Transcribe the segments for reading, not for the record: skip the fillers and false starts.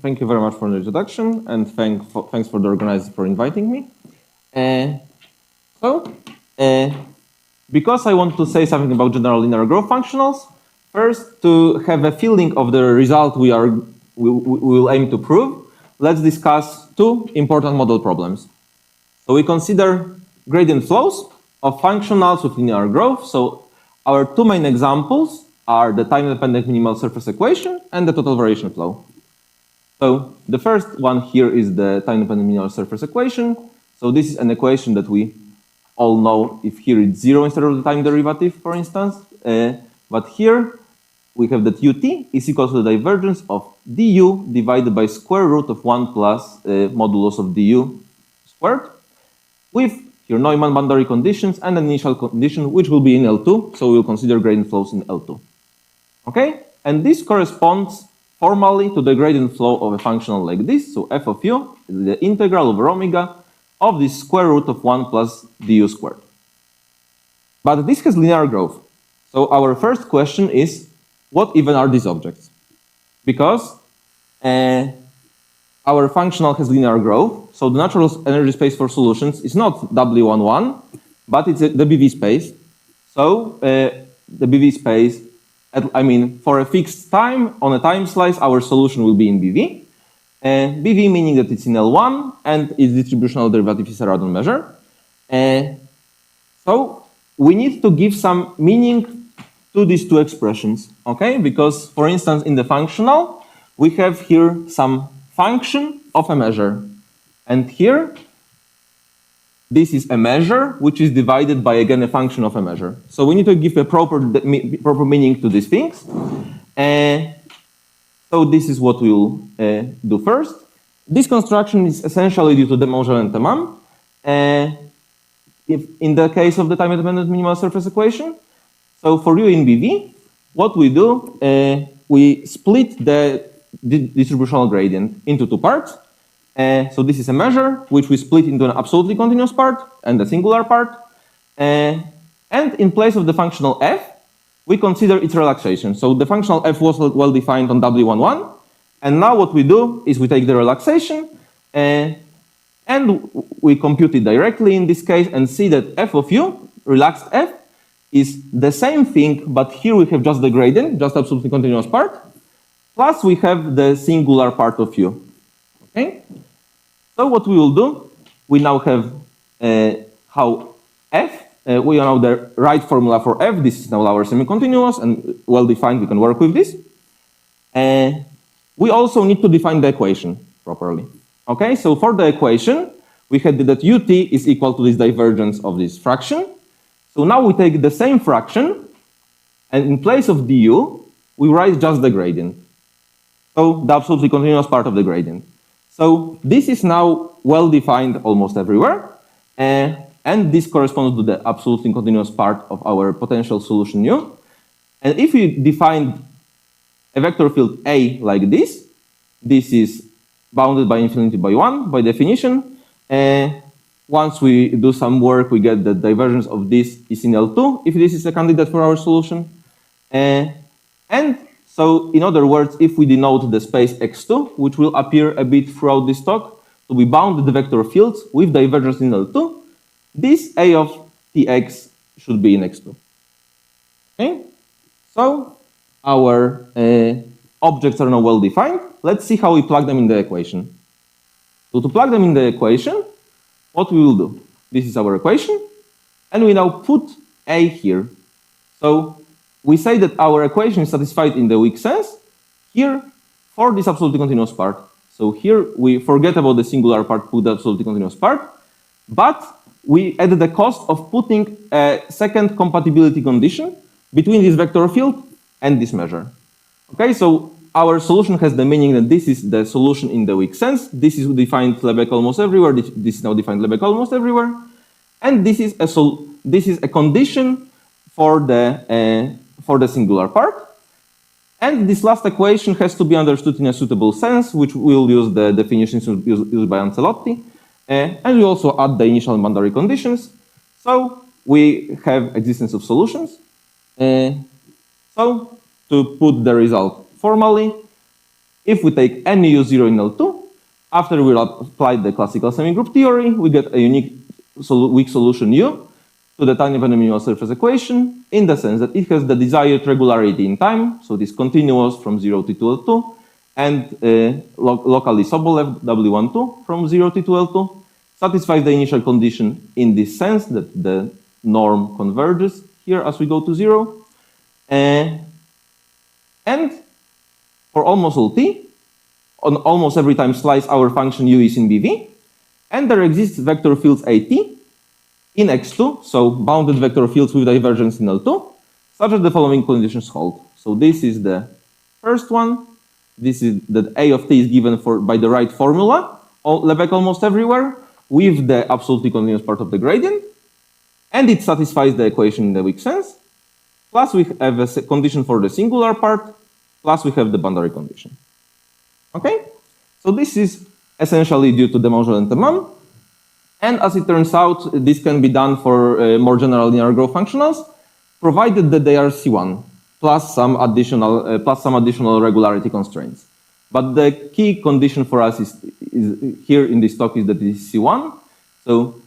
Thank you very much for the introduction, and thanks for the organizers for inviting me. Because I want to say something about general linear growth functionals, first, to have a feeling of the result we will aim to prove, let's discuss two important model problems. So we consider gradient flows of functionals with linear growth. So our two main examples are the time-dependent minimal surface equation and the total variation flow. So the first one here is the time-dependent minimal surface equation. So this is an equation that we all know if here it's 0 instead of the time derivative, for instance. But here we have that ut is equal to the divergence of du divided by square root of 1 plus modulus of du squared, with your Neumann boundary conditions and an initial condition which will be in L2. So we'll consider gradient flows in L2. Okay, and this corresponds formally to the gradient flow of a functional like this. So f of u is the integral over omega of the square root of 1 plus du squared. But this has linear growth. So our first question is, what even are these objects? Because our functional has linear growth, so the natural energy space for solutions is not W11, but it's the BV space. So the BV space, for a fixed time on a time slice, our solution will be in BV. BV meaning that it's in L1 and its distributional derivative is a Radon measure. So we need to give some meaning to these two expressions, okay? Because, for instance, in the functional, we have here some function of a measure. And here, this is a measure which is divided by, again, a function of a measure. So we need to give a proper meaning to these things. So this is what we'll do first. This construction is essentially due to De Mongel and Temam. If in the case of the time-dependent minimal surface equation, so for u in BV, what we do, we split the distributional gradient into two parts. So this is a measure which we split into an absolutely continuous part and a singular part. And in place of the functional f, we consider its relaxation. So the functional f was well defined on W11. And now what we do is we take the relaxation and we compute it directly in this case and see that f of u, relaxed f, is the same thing, but here we have just the gradient, just absolutely continuous part, plus we have the singular part of u. Okay? So what we will do, we now have how f, we know the right formula for f. This is now our semi-continuous and well-defined. We can work with this. We also need to define the equation properly. Okay, so for the equation, we had that ut is equal to this divergence of this fraction. So now we take the same fraction, and in place of du, we write just the gradient. So the absolutely continuous part of the gradient. So this is now well-defined almost everywhere. And this corresponds to the absolutely continuous part of our potential solution u. And if we define a vector field A like this is bounded by infinity by 1 by definition. Once we do some work, we get the divergence of this is in L2 if this is a candidate for our solution. And so, in other words, if we denote the space x2, which will appear a bit throughout this talk, to be bounded the vector fields with divergence in L2, this A of Tx should be in x2. Okay? So, our objects are now well defined. Let's see how we plug them in the equation. So, to plug them in the equation, what we will do? This is our equation, and we now put A here. So, we say that our equation is satisfied in the weak sense here for this absolutely continuous part. So here we forget about the singular part, put the absolutely continuous part, but we add the cost of putting a second compatibility condition between this vector field and this measure. Okay, so our solution has the meaning that this is the solution in the weak sense. This is defined Lebesgue almost everywhere. This is now defined Lebesgue almost everywhere, and this is a condition for the singular part. And this last equation has to be understood in a suitable sense, which we'll use the definitions used by Ancelotti. And we also add the initial boundary conditions. So we have existence of solutions. So to put the result formally, If we take any U0 in L2, after we apply the classical semigroup theory, we get a unique weak solution U to the time of an minimal surface equation, in the sense that it has the desired regularity in time, so it is continuous from 0 to L2, and locally Sobolev W12 from 0 to L2, satisfies the initial condition in this sense that the norm converges here as we go to 0. And for almost all t, on almost every time slice, our function u is in BV, and there exists vector fields AT in X2, so bounded vector fields with divergence in L2, such that the following conditions hold. So this is the first one. This is that A of t is given by the right formula, Lebesgue almost everywhere, with the absolutely continuous part of the gradient, and it satisfies the equation in the weak sense. Plus we have a condition for the singular part, plus we have the boundary condition. Okay? So this is essentially due to the Mongeau and Temam. And as it turns out, this can be done for more general linear growth functionals, provided that they are C1, plus some additional regularity constraints. But the key condition for us is here in this talk is that it is C1. So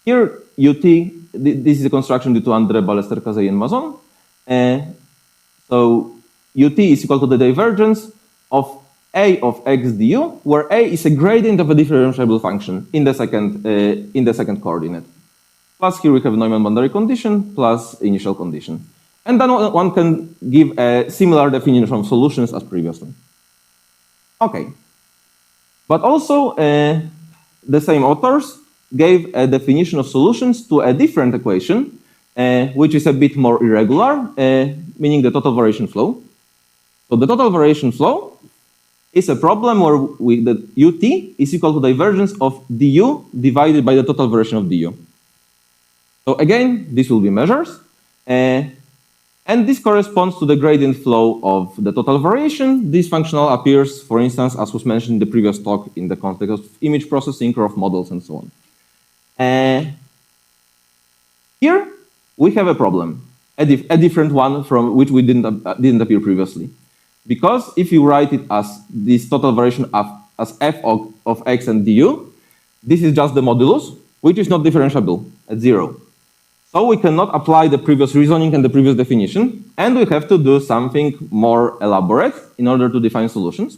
here UT, this is a construction due to André, Ballester, Kazay, and Mazon. So UT is equal to the divergence of A of x du, where A is a gradient of a differentiable function in the second coordinate. Plus here we have Neumann boundary condition plus initial condition. And then one can give a similar definition of solutions as previously. Okay. But also the same authors gave a definition of solutions to a different equation, which is a bit more irregular, meaning the total variation flow. So the total variation flow is a problem where the ut is equal to divergence of du divided by the total variation of du. So again, this will be measures. And this corresponds to the gradient flow of the total variation. This functional appears, for instance, as was mentioned in the previous talk, in the context of image processing or of models and so on. Here we have a problem, a different one from which we didn't appear previously. Because if you write it as this total variation as f of x and du, this is just the modulus, which is not differentiable at 0. So we cannot apply the previous reasoning and the previous definition, and we have to do something more elaborate in order to define solutions.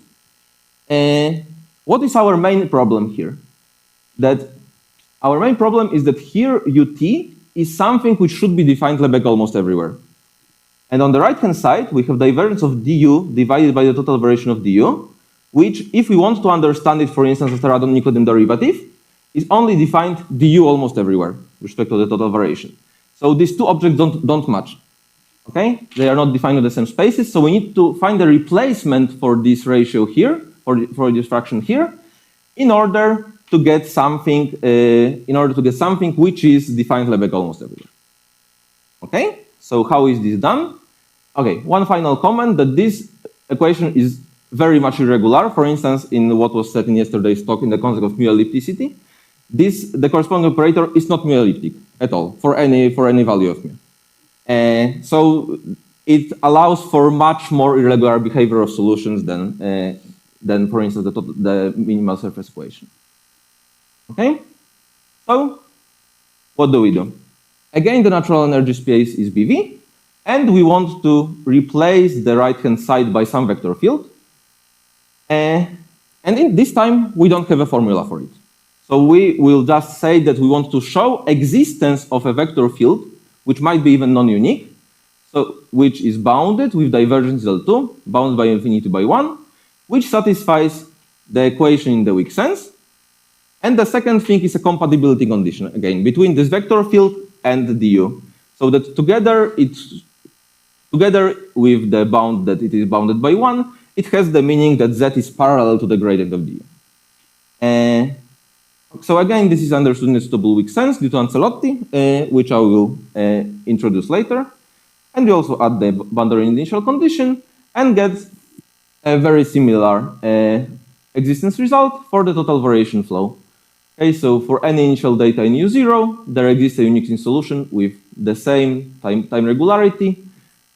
What is our main problem here? Our main problem is that here ut is something which should be defined Lebesgue almost everywhere. And on the right-hand side, we have divergence of du divided by the total variation of du, which, if we want to understand it, for instance, as a Radon-Nikodym derivative, is only defined du almost everywhere with respect to the total variation. So these two objects don't match. Okay? They are not defined in the same spaces, so we need to find a replacement for this ratio here, for this fraction here, in order to get something which is defined Lebesgue almost everywhere. Okay? So how is this done? Okay, one final comment that this equation is very much irregular. For instance, in what was said in yesterday's talk in the concept of mu ellipticity, the corresponding operator is not mu elliptic at all for any value of mu. So it allows for much more irregular behavior of solutions than for instance, the minimal surface equation. Okay? So what do we do? Again, the natural energy space is BV, and we want to replace the right-hand side by some vector field. And in this time, we don't have a formula for it. So we will just say that we want to show existence of a vector field, which might be even non-unique, so which is bounded with divergence L2, bounded by infinity by 1, which satisfies the equation in the weak sense. And the second thing is a compatibility condition, again, between this vector field and the du. So that together with the bound that it is bounded by 1, it has the meaning that z is parallel to the gradient of du. So again, this is understood in a suitable weak sense due to Ancelotti, which I will introduce later. And we also add the boundary initial condition and get a very similar existence result for the total variation flow. Okay, so for any initial data in U0, there exists a unique solution with the same time regularity,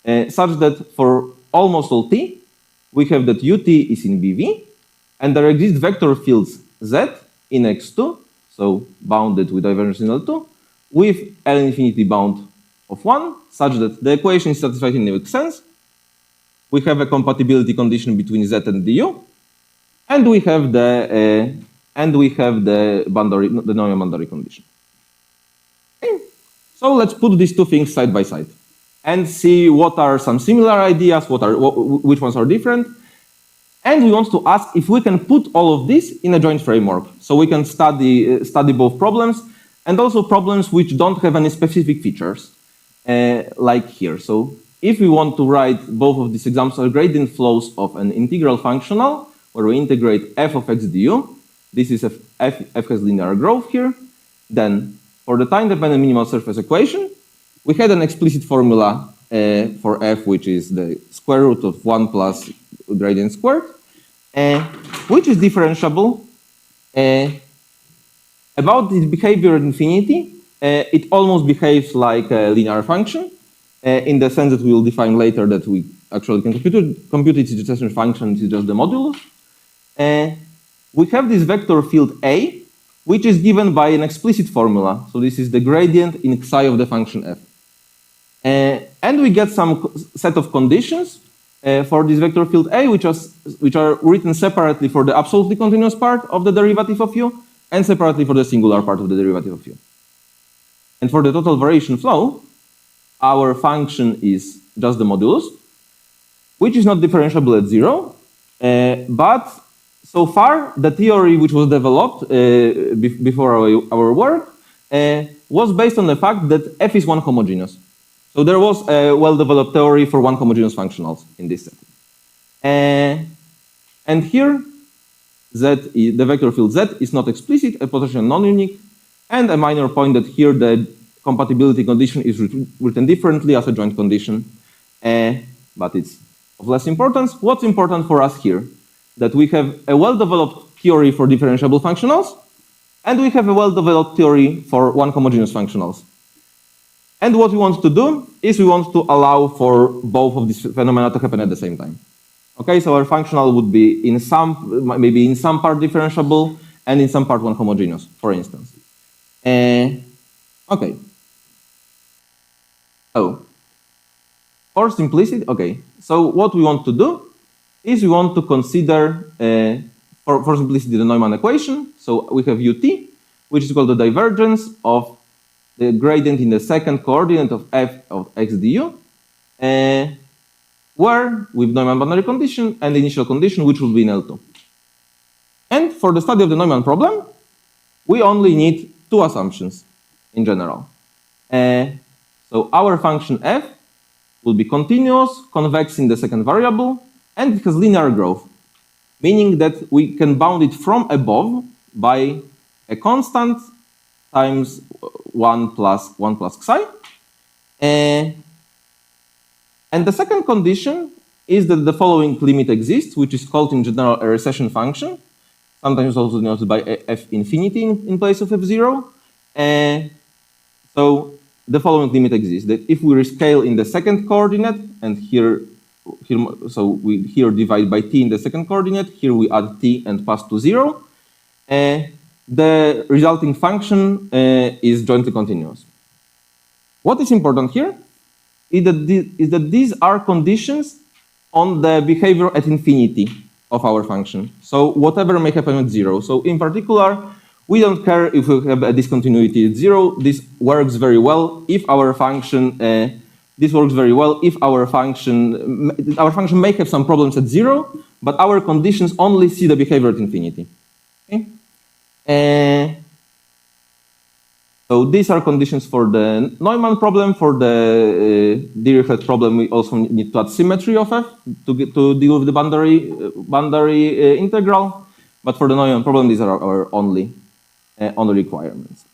such that for almost all t, we have that ut is in BV, and there exist vector fields z in X2, so bounded with divergence in L2, with L infinity bound of 1, such that the equation is satisfied in X sense. We have a compatibility condition between z and du, and we have the boundary, the Neumann boundary condition. Okay. So let's put these two things side by side and see what are some similar ideas, which ones are different. And we want to ask if we can put all of this in a joint framework, so we can study both problems and also problems which don't have any specific features, like here. So if we want to write both of these examples as gradient flows of an integral functional, where we integrate f of x du, this is f has linear growth here, then for the time-dependent minimal surface equation, we had an explicit formula for f, which is the square root of 1 plus gradient squared, which is differentiable. About its behavior at infinity, it almost behaves like a linear function, in the sense that we will define later that we actually can compute its intersection function, it's just the modulus. We have this vector field A, which is given by an explicit formula. So this is the gradient in psi of the function f. And we get some set of conditions for this vector field A, which are written separately for the absolutely continuous part of the derivative of u, and separately for the singular part of the derivative of u. And for the total variation flow, our function is just the modulus, which is not differentiable at 0, but so far the theory which was developed before our work was based on the fact that f is one homogeneous. So there was a well-developed theory for one homogeneous functionals in this setting. And here, the vector field z is not explicit, a potential non-unique, and a minor point that here the compatibility condition is written differently as a joint condition, but it's of less importance. What's important for us here? That we have a well-developed theory for differentiable functionals, and we have a well-developed theory for one homogeneous functionals. And what we want to do is we want to allow for both of these phenomena to happen at the same time. Okay, so our functional would be maybe in some part differentiable and in some part one homogeneous, for instance. Okay. So, for simplicity, okay. So what we want to do is we want to consider, for simplicity, the Neumann equation. So we have ut, which is equal to the divergence of the gradient in the second coordinate of f of x du, where with Neumann boundary condition and the initial condition, which will be in L2. And for the study of the Neumann problem, we only need two assumptions in general. So our function f will be continuous, convex in the second variable, and it has linear growth, meaning that we can bound it from above by a constant times 1 plus psi. And the second condition is that the following limit exists, which is called in general a recession function, sometimes also denoted by f infinity in place of f0. So the following limit exists, that if we rescale in the second coordinate, and so we here divide by t in the second coordinate, here we add t and pass to 0, the resulting function is jointly continuous. What is important here is that these are conditions on the behavior at infinity of our function. So whatever may happen at 0. So in particular, we don't care if we have a discontinuity at 0. This works very well if our function. Our function may have some problems at 0, but our conditions only see the behavior at infinity. Okay? So these are conditions for the Neumann problem. For the Dirichlet problem, we also need to add symmetry of f to deal with the boundary integral. But for the Neumann problem, these are our only requirements.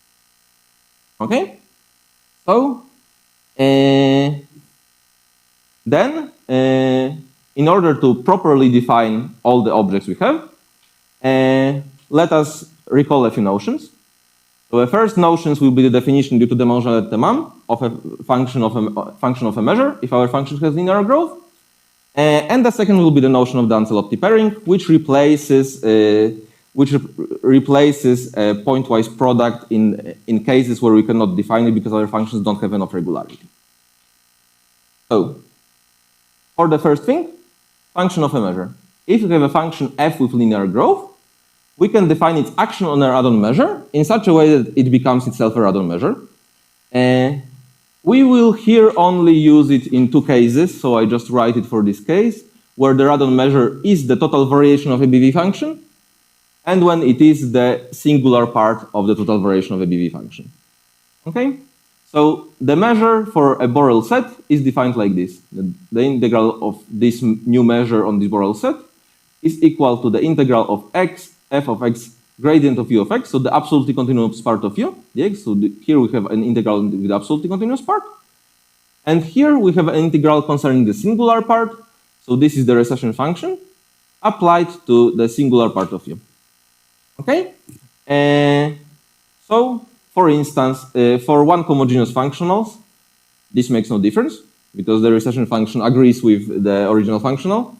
Okay. So then, in order to properly define all the objects we have, let us recall a few notions. So the first notions will be the definition due to the Mongelet-Temam of a function of a measure, if our function has linear growth. And the second will be the notion of the Ancelotti pairing, which replaces a pointwise product in cases where we cannot define it because our functions don't have enough regularity. So, for the first thing, function of a measure. If we have a function f with linear growth, we can define its action on a radon measure in such a way that it becomes itself a radon measure. We will here only use it in two cases, so I just write it for this case, where the radon measure is the total variation of a BV function, and when it is the singular part of the total variation of a BV function. Okay? So the measure for a Borel set is defined like this. The integral of this new measure on this Borel set is equal to the integral of x, f of x, gradient of u of x, so the absolutely continuous part of u, dx. So here we have an integral with the absolutely continuous part. And here we have an integral concerning the singular part. So this is the recession function applied to the singular part of u. Okay? So, for instance, for one homogeneous functionals, this makes no difference because the recession function agrees with the original functional.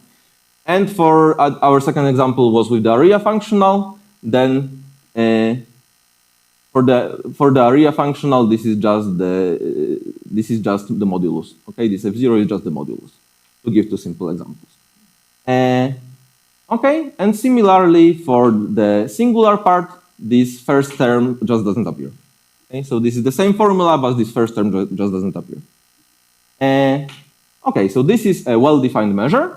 And for our second example was with the area functional, then for the area functional, this is just the modulus. Okay, this f0 is just the modulus. To give two simple examples. Okay, and similarly for the singular part, this first term just doesn't appear. Okay, so this is the same formula, but this first term just doesn't appear. Okay, so this is a well-defined measure.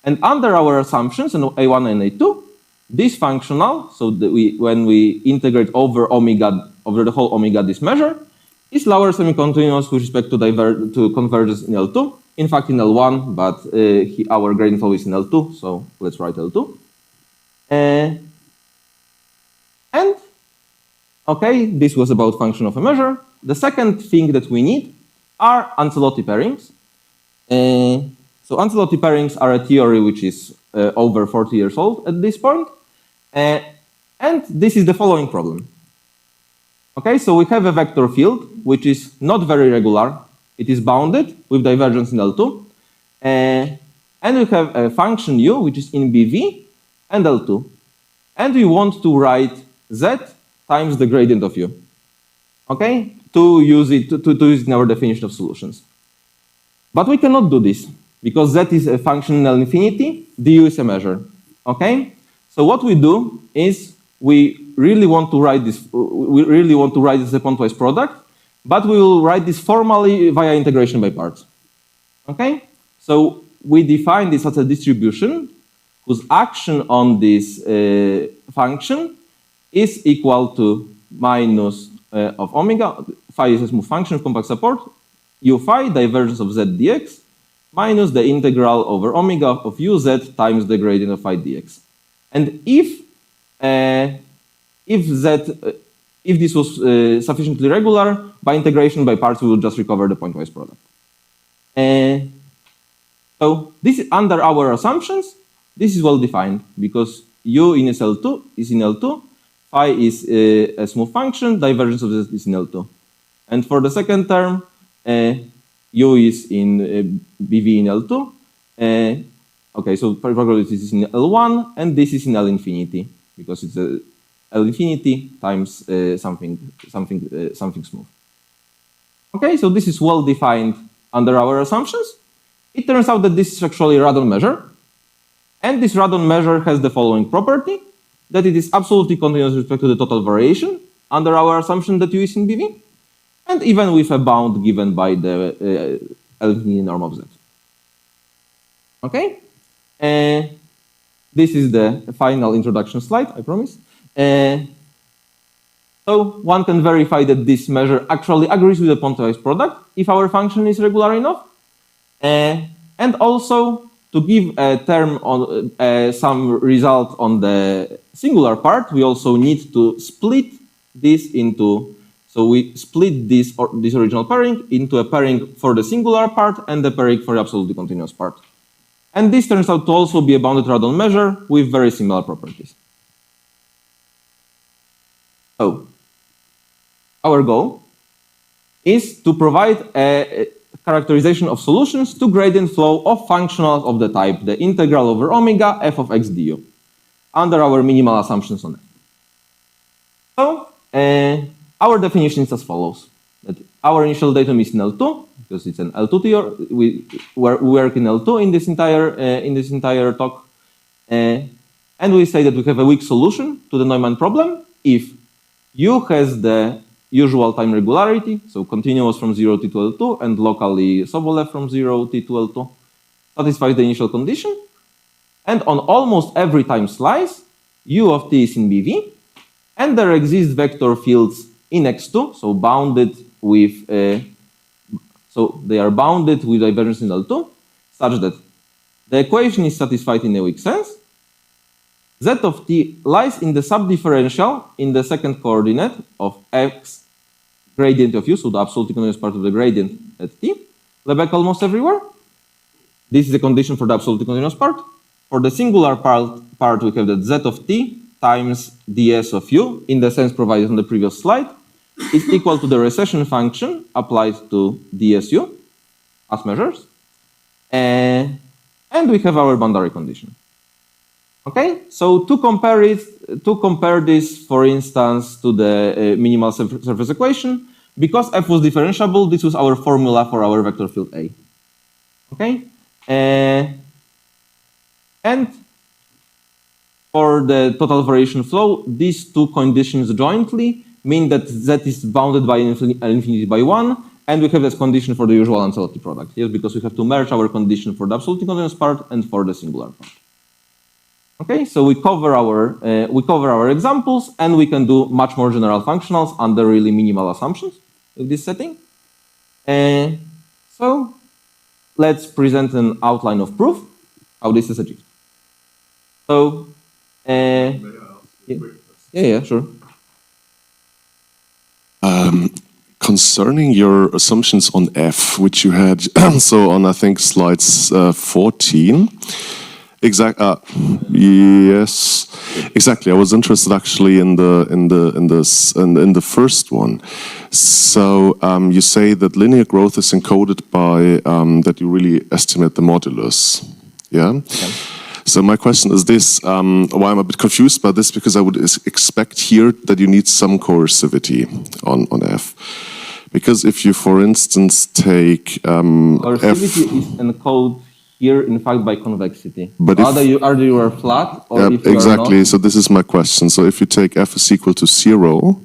And under our assumptions in A1 and A2, this functional, so that when we integrate over omega, over the whole omega, this measure, is Lauer semi-continuous with respect to convergence in L2. In fact, in L1, but our gradient flow is in L2, so let's write L2. And, okay, this was about function of a measure. The second thing that we need are Ancelotti pairings. So Ancelotti pairings are a theory which is over 40 years old at this point. And this is the following problem. Okay, so we have a vector field which is not very regular. It is bounded with divergence in L2. And we have a function u which is in BV and L2. And we want to write z times the gradient of u. Okay, to use it in our definition of solutions. But we cannot do this because z is a function in L infinity, du is a measure. Okay, so what we do is we really want to write this. We really want to write this as a pointwise product, but we will write this formally via integration by parts. Okay, so we define this as a distribution whose action on this function is equal to minus of omega. Phi is a smooth function of compact support. U phi divergence of z dx minus the integral over omega of u z times the gradient of phi dx. And if this was sufficiently regular, by integration by parts, we will just recover the pointwise product. So this is under our assumptions. This is well defined because u in L2 is in L2, phi is a smooth function, divergence of z is in L2. And for the second term, u is in BV in L2. Okay, so probably this is in L1, and this is in L infinity because it's a L infinity times something smooth. Okay, so this is well defined under our assumptions. It turns out that this is actually a radon measure, and this radon measure has the following property, that it is absolutely continuous with respect to the total variation under our assumption that u is in BV, and even with a bound given by the L infinity norm of z. Okay, this is the final introduction slide, I promise. So one can verify that this measure actually agrees with the pointwise product if our function is regular enough. And also to give a term on some result on the singular part, we also need to split this into, so we split this original pairing into a pairing for the singular part and the pairing for the absolutely continuous part. And this turns out to also be a bounded radon measure with very similar properties. So our goal is to provide a characterization of solutions to gradient flow of functionals of the type the integral over omega f of x du under our minimal assumptions on it. So our definition is as follows: that our initial datum is in L2 because it's an L2 theory. We work in L2 in this entire talk, and we say that we have a weak solution to the Neumann problem if U has the usual time regularity, so continuous from 0 t to L2 and locally Sobolev from 0 t to L2, satisfies the initial condition, and on almost every time slice, U of t is in BV, and there exist vector fields in X2, so bounded with, so they are bounded with divergence in L2, such that the equation is satisfied in a weak sense. Z of t lies in the subdifferential in the second coordinate of x gradient of U, so the absolutely continuous part of the gradient at t, Lebesgue almost everywhere. This is the condition for the absolutely continuous part. For the singular part, we have that Z of t times ds of U, in the sense provided on the previous slide, is equal to the recession function applied to dsu as measures. And we have our boundary condition. Okay, so to compare this, for instance, to the minimal surface equation, because f was differentiable, this was our formula for our vector field A. Okay, and for the total variation flow, these two conditions jointly mean that Z is bounded by infinity by 1, and we have this condition for the usual enthalpy product. Yes, because we have to merge our condition for the absolutely continuous part and for the singular part. Okay, so we cover our examples, and we can do much more general functionals under really minimal assumptions with this setting. So let's present an outline of proof how this is achieved. So yeah, sure. Concerning your assumptions on F, which you had so on, I think, slides 14. Yes, exactly. I was interested actually in the first one. So you say that linear growth is encoded by that you really estimate the modulus. Yeah. Okay. So my question is this: why I'm a bit confused by this, because I would expect here that you need some coercivity on F. Because if you, for instance, take coercivity is encoded here, in fact, by convexity. But either you are flat, or if you exactly. Are not. So this is my question. So if you take f is equal to 0,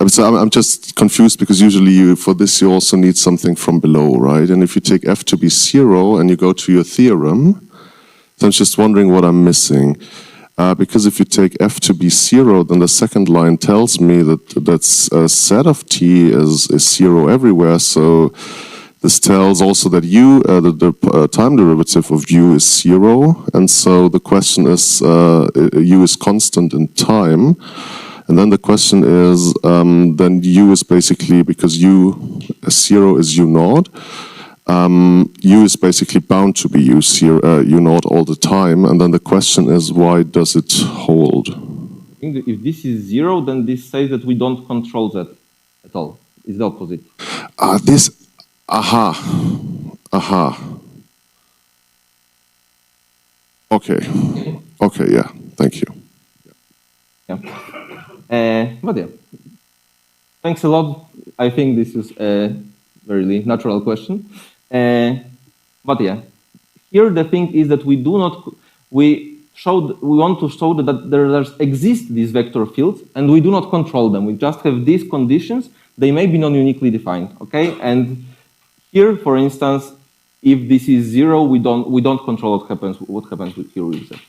so I'm just confused because usually for this you also need something from below, right? And if you take f to be 0 and you go to your theorem, so I'm just wondering what I'm missing. Because if you take f to be 0, then the second line tells me that set of t is 0 everywhere. So this tells also that u, the time derivative of u is 0, and so the question is u is constant in time, and then the question is then u is basically, because u 0 is u naught, u is basically bound to be u naught all the time, and then the question is, why does it hold? I think that if this is 0, then this says that we don't control that at all. It's the opposite. Okay. Okay, yeah. Thank you. Yeah. But yeah. Thanks a lot. I think this is a very natural question. But yeah. Here the thing is that we want to show that there exist these vector fields, and we do not control them. We just have these conditions. They may be non-uniquely defined. Okay? And here, for instance, if this is 0, we don't control what happens with here with Z.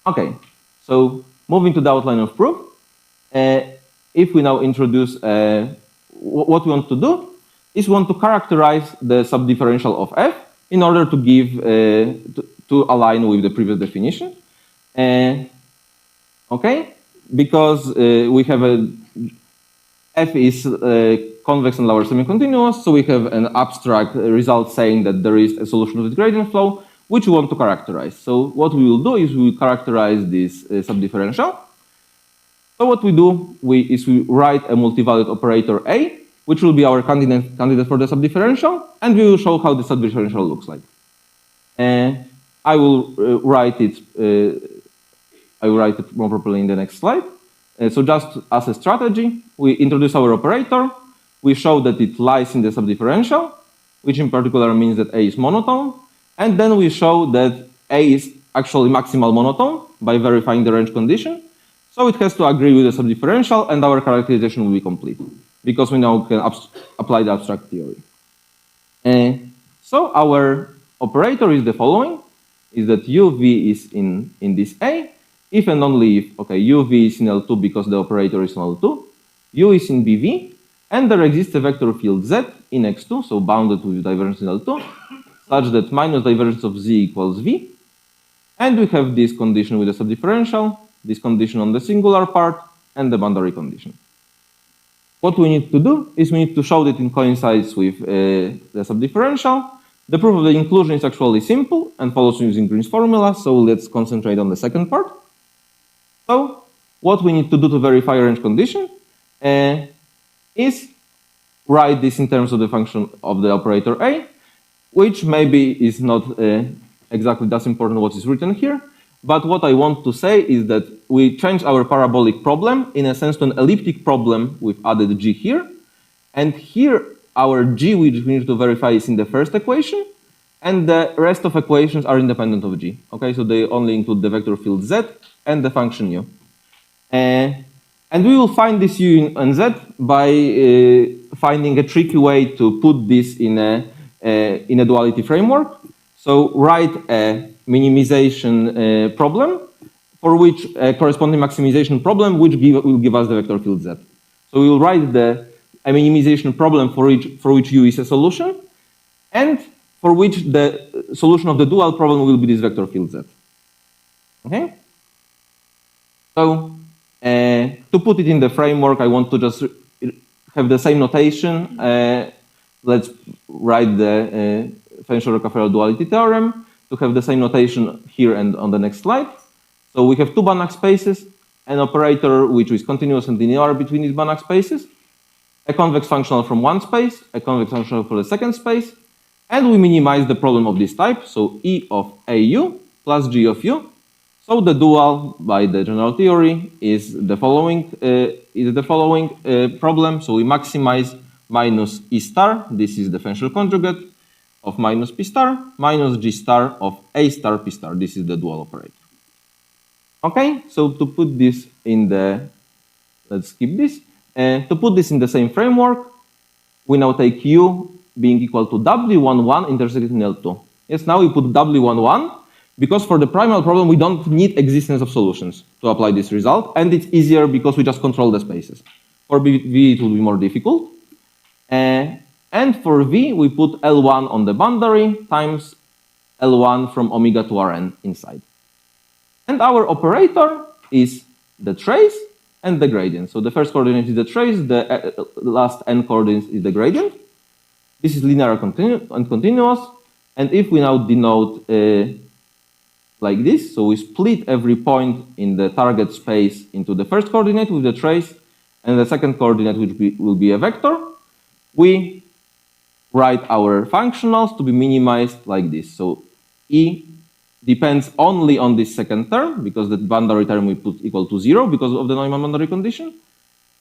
Okay, so moving to the outline of proof. If we now introduce what we want to do is we want to characterize the subdifferential of f in order to give to align with the previous definition. Okay, because we have f is convex and lower semi-continuous, so we have an abstract result saying that there is a solution of the gradient flow, which we want to characterize. So what we will do is we will characterize this subdifferential. So what we do is we write a multivalued operator A which will be our candidate for the subdifferential, and we will show how the subdifferential looks like. I will write it more properly in the next slide. So just as a strategy, we introduce our operator. We show that it lies in the subdifferential, which in particular means that A is monotone. And then we show that A is actually maximal monotone by verifying the range condition. So it has to agree with the subdifferential, and our characterization will be complete, because we now can apply the abstract theory. So our operator is the following, is that UV is in this A, if and only if, okay, UV is in L2 because the operator is in L2, U is in BV, and there exists a vector field Z in X2, so bounded with divergence in L2, such that minus divergence of Z equals V. And we have this condition with the subdifferential, this condition on the singular part, and the boundary condition. What we need to do is we need to show that it coincides with the subdifferential. The proof of the inclusion is actually simple and follows using Green's formula, so let's concentrate on the second part. So what we need to do to verify a range condition is write this in terms of the function of the operator A, which maybe is not exactly as important what is written here. But what I want to say is that we change our parabolic problem in a sense to an elliptic problem with added G here. And here our G, which we need to verify, is in the first equation, and the rest of equations are independent of G. Okay, so they only include the vector field Z and the function U. And we will find this U and Z by finding a tricky way to put this in a duality framework. So write a minimization problem for which a corresponding maximization problem which will give us the vector field Z. So we will write a minimization problem for which U is a solution, and for which the solution of the dual problem will be this vector field Z. Okay? So to put it in the framework, I want to just have the same notation. Let's write the Fenscher-Rockefeller duality theorem to have the same notation here and on the next slide. So we have two Banach spaces, an operator which is continuous and linear between these Banach spaces, a convex functional from one space, a convex functional for the second space, and we minimize the problem of this type, so E of AU plus G of U. So the dual by the general theory is the following problem. So we maximize minus E star, this is the Fenscher conjugate of minus P star, minus G star of A star P star, this is the dual operator. Okay, so to put this in the, let's skip this. To put this in the same framework, we now take U being equal to W11 intersected in L2. Yes, now we put W11 because for the primal problem, we don't need existence of solutions to apply this result, and it's easier because we just control the spaces. For V, it will be more difficult. And for V, we put L1 on the boundary times L1 from omega to Rn inside. And our operator is the trace and the gradient. So the first coordinate is the trace, the last n coordinate is the gradient. This is linear and continuous. And if we now denote like this, so we split every point in the target space into the first coordinate with the trace and the second coordinate, which will be a vector, we write our functionals to be minimized like this. So E depends only on this second term, because the boundary term we put equal to 0 because of the Neumann boundary condition.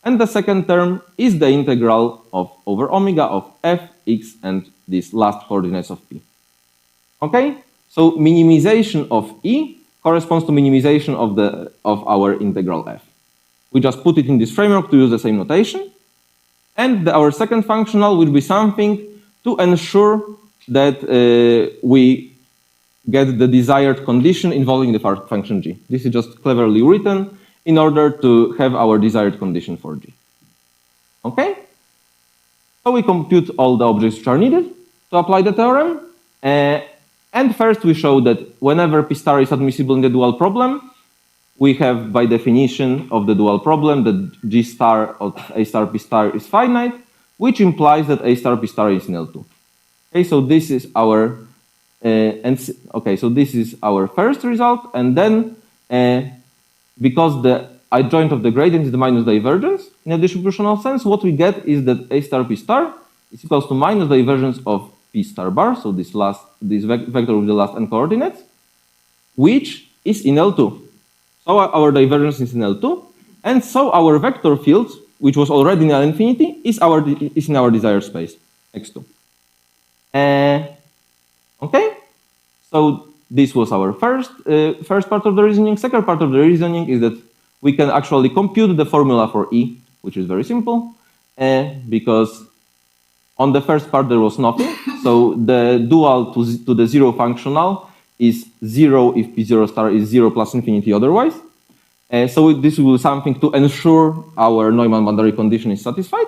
And the second term is the integral of over omega of f, x, and these last coordinates of P. Okay? So minimization of E corresponds to minimization of our integral f. We just put it in this framework to use the same notation. And our second functional will be something to ensure that we get the desired condition involving the function g. This is just cleverly written in order to have our desired condition for g. Okay? So we compute all the objects which are needed to apply the theorem. And first we show that whenever P star is admissible in the dual problem, we have by definition of the dual problem that G star of A star P star is finite, which implies that A star P star is in L2. Okay, so this is our so this is our first result, and then because the adjoint of the gradient is the minus divergence. In a distributional sense, what we get is that A star P star is equals to minus divergence of P star bar, so this vector with the last n coordinates, which is in L2. So our divergence is in L2, and so our vector field, which was already in L infinity, is in our desired space, X2. Okay, so this was our first part of the reasoning. Second part of the reasoning is that we can actually compute the formula for E, which is very simple, because on the first part there was nothing. So the dual to the zero functional is 0 if P0 star is 0 plus infinity otherwise. So this will be something to ensure our Neumann boundary condition is satisfied.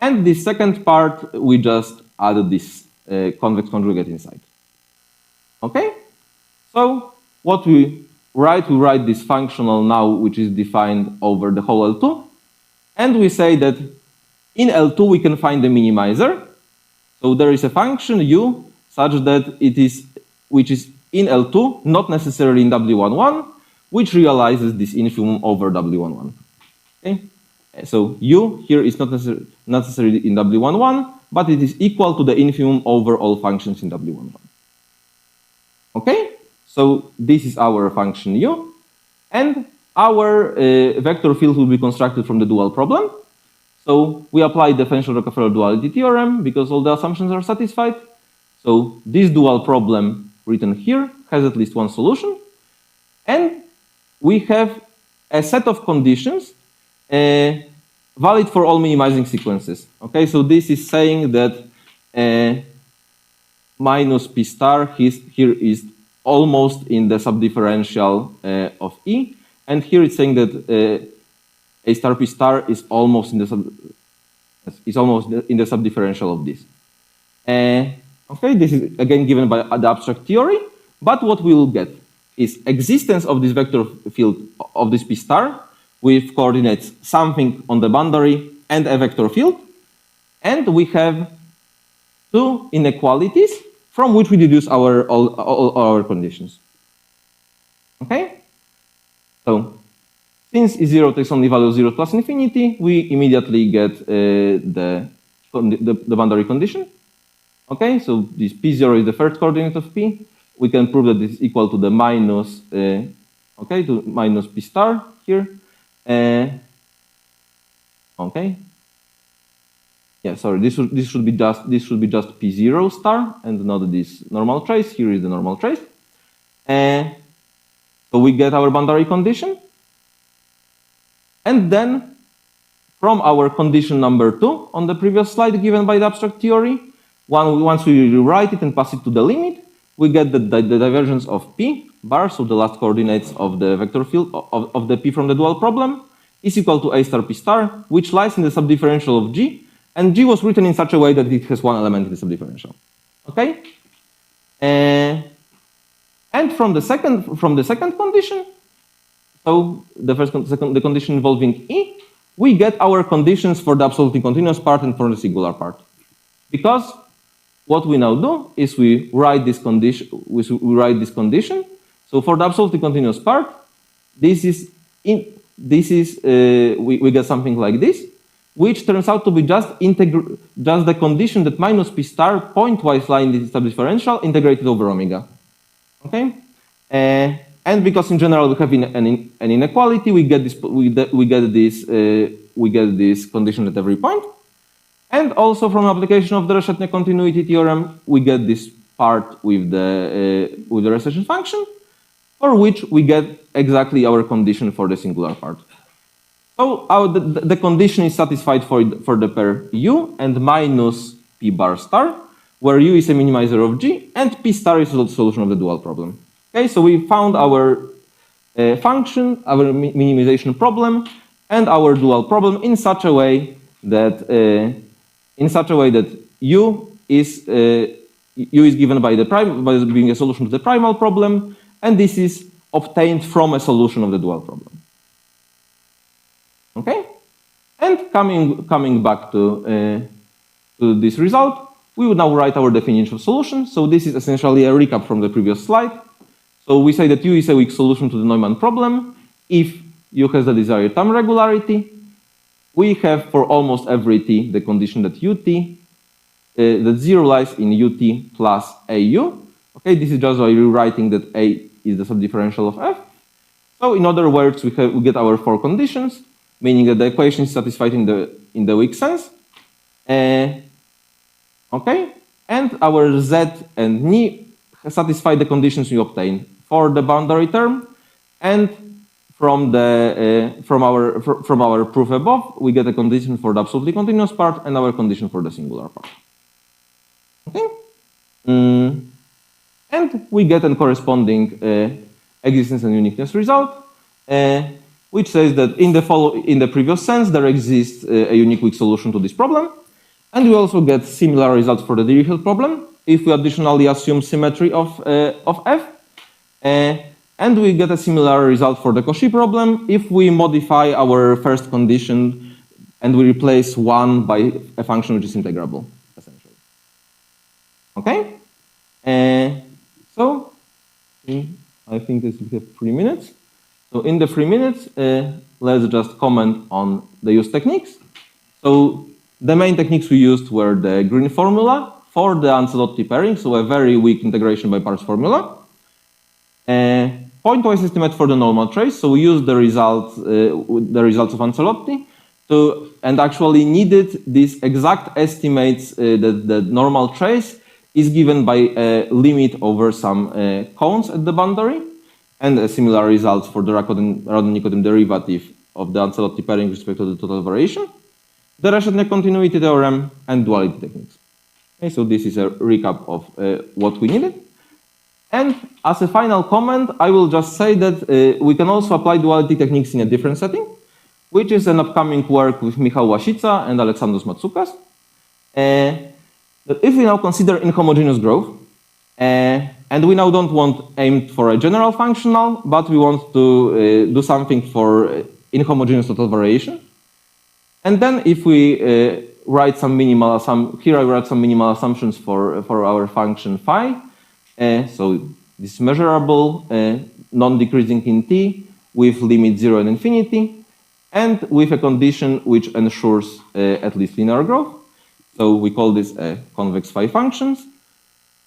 And the second part, we just added this convex conjugate inside. Okay? So what we write this functional now, which is defined over the whole L2. And we say that in L2 we can find the minimizer. So there is a function u such that which is in L2, not necessarily in W11, which realizes this infimum over W11. Okay? So u here is not necessarily in W11, but it is equal to the infimum over all functions in W11. Okay? So this is our function u, and our vector field will be constructed from the dual problem. So we apply the Fenchel-Rockefeller duality theorem because all the assumptions are satisfied. So this dual problem written here has at least one solution, and we have a set of conditions valid for all minimizing sequences. Okay, so this is saying that minus P star here is almost in the subdifferential of E, and here it's saying that A star P star is almost in the subdifferential of this. Okay, this is again given by the abstract theory, but what we will get is existence of this vector field of this P star with coordinates something on the boundary and a vector field, and we have two inequalities from which we deduce all our conditions. Okay? So, since E0 takes only value 0 plus infinity, we immediately get the boundary condition. Okay, so this P0 is the first coordinate of P. We can prove that this is equal to the minus, to minus P star here. Okay. Yeah, sorry. This should be just P0 star and not this normal trace. Here is the normal trace. So we get our boundary condition, and then from our condition number 2 on the previous slide given by the abstract theory, once we rewrite it and pass it to the limit, we get the divergence of P bar, so the last coordinates of the vector field of the P from the dual problem, is equal to A star P star, which lies in the subdifferential of G, and G was written in such a way that it has one element in the subdifferential. Okay? And from the second condition, so the condition involving E, we get our conditions for the absolutely continuous part and for the singular part. Because what we now do is we write this condition. So for the absolutely continuous part, we get something like this, which turns out to be just the condition that minus P star pointwise lie in the subdifferential integrated over omega. Okay, and because in general we have an inequality, we get this condition at every point. And also from application of the Reshetne continuity theorem, we get this part with the recession function, for which we get exactly our condition for the singular part. So the condition is satisfied for the pair U and minus P bar star, where U is a minimizer of G and P star is the solution of the dual problem. Okay, so we found our function, our minimization problem, and our dual problem in such a way that U is given by being a solution to the primal problem, and this is obtained from a solution of the dual problem. Okay, and coming back to this result, we would now write our definition of solution. So this is essentially a recap from the previous slide. So we say that U is a weak solution to the Neumann problem if U has the desired time regularity. We have for almost every t the condition that ut, that 0 lies in ut plus au. Okay, this is just by rewriting that a is the subdifferential of f. So in other words, we get our 4 conditions, meaning that the equation is satisfied in the weak sense. Okay, and our z and ni satisfy the conditions we obtain for the boundary term, and from our proof above, we get a condition for the absolutely continuous part and our condition for the singular part. Okay, and we get a corresponding existence and uniqueness result, which says that in the previous sense there exists a unique weak solution to this problem, and we also get similar results for the Dirichlet problem if we additionally assume symmetry of f. And we get a similar result for the Cauchy problem if we modify our first condition and we replace 1 by a function which is integrable, essentially. Okay? So, I think this will have 3 minutes. So in the 3 minutes, let's just comment on the use techniques. So the main techniques we used were the green formula for the Ancelotti pairing, so a very weak integration by parts formula. Pointwise estimate for the normal trace. So we used the results of Ancelotti and actually needed these exact estimates that the normal trace is given by a limit over some cones at the boundary, and a similar results for the Radon-Nikodym derivative of the Ancelotti pairing with respect to the total variation, the Reshetnev continuity theorem, and duality techniques. Okay, so this is a recap of what we needed. And as a final comment, I will just say that we can also apply duality techniques in a different setting, which is an upcoming work with Michał Łasica and Aleksandros Matsoukas. That if we now consider inhomogeneous growth, and we now don't want aim for a general functional, but we want to do something for inhomogeneous total variation. And then if we write some minimal here I write some minimal assumptions for our function phi. So this is measurable, non-decreasing in t, with limit 0 and infinity, and with a condition which ensures at least linear growth. So we call this a convex phi functions.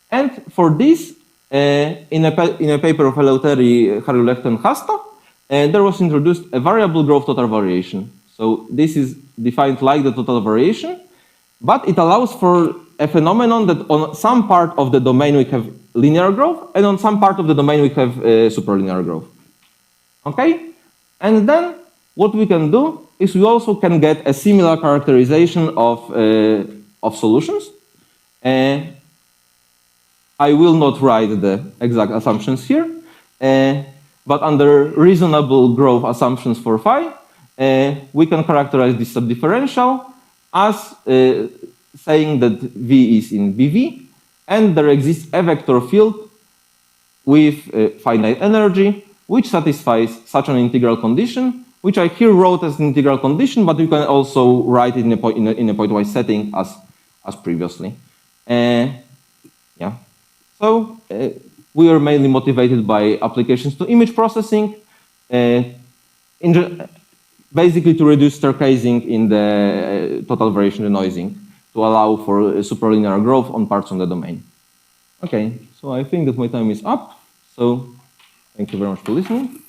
And for this, in a paper of Eleuteri, Harry-Lehto, and Hasta, there was introduced a variable growth total variation. So this is defined like the total variation, but it allows for a phenomenon that on some part of the domain we have linear growth, and on some part of the domain we have superlinear growth. Okay? And then what we can do is we also can get a similar characterization of solutions. I will not write the exact assumptions here, but under reasonable growth assumptions for phi, we can characterize this subdifferential as saying that V is in BV, and there exists a vector field with finite energy, which satisfies such an integral condition, which I here wrote as an integral condition, but you can also write it in a pointwise setting as previously. Yeah. So we are mainly motivated by applications to image processing, basically to reduce staircasing in the total variation denoising, to allow for superlinear growth on parts on the domain. Okay, so I think that my time is up. So thank you very much for listening.